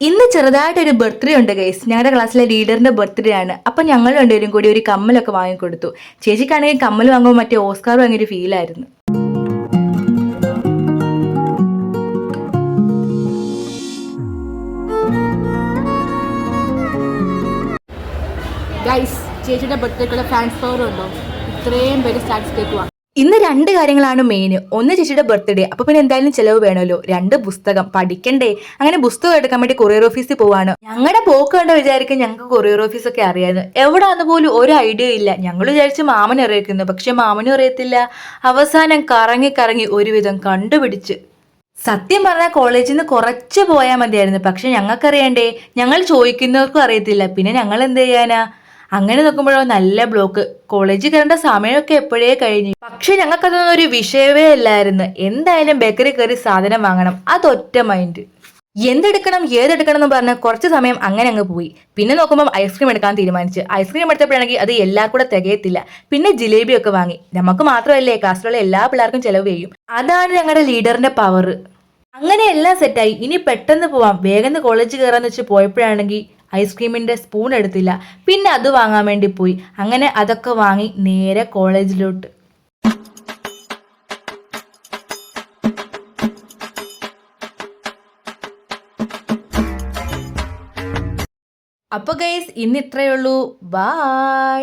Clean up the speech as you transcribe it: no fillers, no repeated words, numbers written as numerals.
ഇന്ന് ചെറുതായിട്ടൊരു ബർത്ത്ഡേ ഉണ്ട് ഗൈസ്. ഞങ്ങളുടെ ക്ലാസ്സിലെ ലീഡറിന്റെ ബർത്ത്ഡേ ആണ്. അപ്പം ഞങ്ങൾ രണ്ടുപേരും കൂടി ഒരു കമ്മലൊക്കെ വാങ്ങിക്കൊടുത്തു. ചേച്ചിക്കാണെങ്കിൽ കമ്മൽ വാങ്ങുമ്പോൾ മറ്റേ ഓസ്കാർ വാങ്ങിയൊരു ഫീലായിരുന്നു. ഗൈസ്, ചേച്ചിയുടെ ബർത്ത്ഡേക്കുള്ള ഫാൻസ് പവർ ഉണ്ടോ? ഇത്രയും പേര് സ്റ്റാറ്റസ് കേൾക്കുക. ഇന്ന് രണ്ട് കാര്യങ്ങളാണ് മെയിൻ. ഒന്ന് ചേച്ചിയുടെ ബർത്ത്ഡേ, അപ്പൊ പിന്നെ എന്തായാലും ചെലവ് വേണമല്ലോ. രണ്ട് പുസ്തകം പഠിക്കണ്ടേ. അങ്ങനെ പുസ്തകം എടുക്കാൻ വേണ്ടി കൊറിയർ ഓഫീസിൽ പോവാണ്. ഞങ്ങളുടെ പോക്ക് കണ്ട വിചാരിക്കും ഞങ്ങൾക്ക് കൊറിയർ ഓഫീസൊക്കെ അറിയാന്ന്. എവിടാന്ന് പോലും ഒരു ഐഡിയ ഇല്ല. ഞങ്ങൾ വിചാരിച്ച് മാമനെ അറിയിക്കുന്നു, പക്ഷെ മാമനും അറിയത്തില്ല. അവസാനം കറങ്ങി കറങ്ങി ഒരുവിധം കണ്ടുപിടിച്ച്. സത്യം പറഞ്ഞാൽ കോളേജിൽ നിന്ന് കുറച്ച് പോയാൽ മതിയായിരുന്നു, പക്ഷെ ഞങ്ങൾക്കറിയണ്ടേ. ഞങ്ങൾ ചോദിക്കുന്നവർക്കും അറിയത്തില്ല, പിന്നെ ഞങ്ങൾ എന്ത് ചെയ്യാനാ. അങ്ങനെ നോക്കുമ്പോഴോ നല്ല ബ്ലോക്ക്. കോളേജിൽ കയറേണ്ട സമയമൊക്കെ എപ്പോഴേ കഴിഞ്ഞു. പക്ഷെ ഞങ്ങൾക്കതൊന്നും ഒരു വിഷയമേ അല്ലായിരുന്നു. എന്തായാലും ബേക്കറി കയറി സാധനം വാങ്ങണം, അതൊറ്റ മൈൻഡ്. എന്തെടുക്കണം ഏതെടുക്കണം എന്ന് പറഞ്ഞ് കുറച്ച് സമയം അങ്ങനെ അങ്ങ് പോയി. പിന്നെ നോക്കുമ്പോൾ ഐസ്ക്രീം എടുക്കാൻ തീരുമാനിച്ചു. ഐസ്ക്രീം എടുത്തപ്പോഴാണെങ്കിൽ അത് എല്ലാവർക്കും കൂടെ തികയത്തില്ല. പിന്നെ ജിലേബിയൊക്കെ വാങ്ങി. നമുക്ക് മാത്രമല്ലേ, ക്ലാസ്സിലുള്ള എല്ലാ പിള്ളേർക്കും ചെലവ് ചെയ്യും. അതാണ് ഞങ്ങളുടെ ലീഡറിന്റെ പവർ. അങ്ങനെ എല്ലാം സെറ്റായി. ഇനി പെട്ടെന്ന് പോവാം, വേഗം കോളേജിൽ കയറാന്ന് വെച്ച് പോയപ്പോഴാണെങ്കിൽ ഐസ്ക്രീമിന്റെ സ്പൂൺ എടുത്തില്ല. പിന്നെ അത് വാങ്ങാൻ വേണ്ടി പോയി. അങ്ങനെ അതൊക്കെ വാങ്ങി നേരെ കോളേജിലോട്ട്. അപ്പോൾ ഗൈസ്, ഇന്ന് ഇത്രയേ ഉള്ളൂ. ബൈ.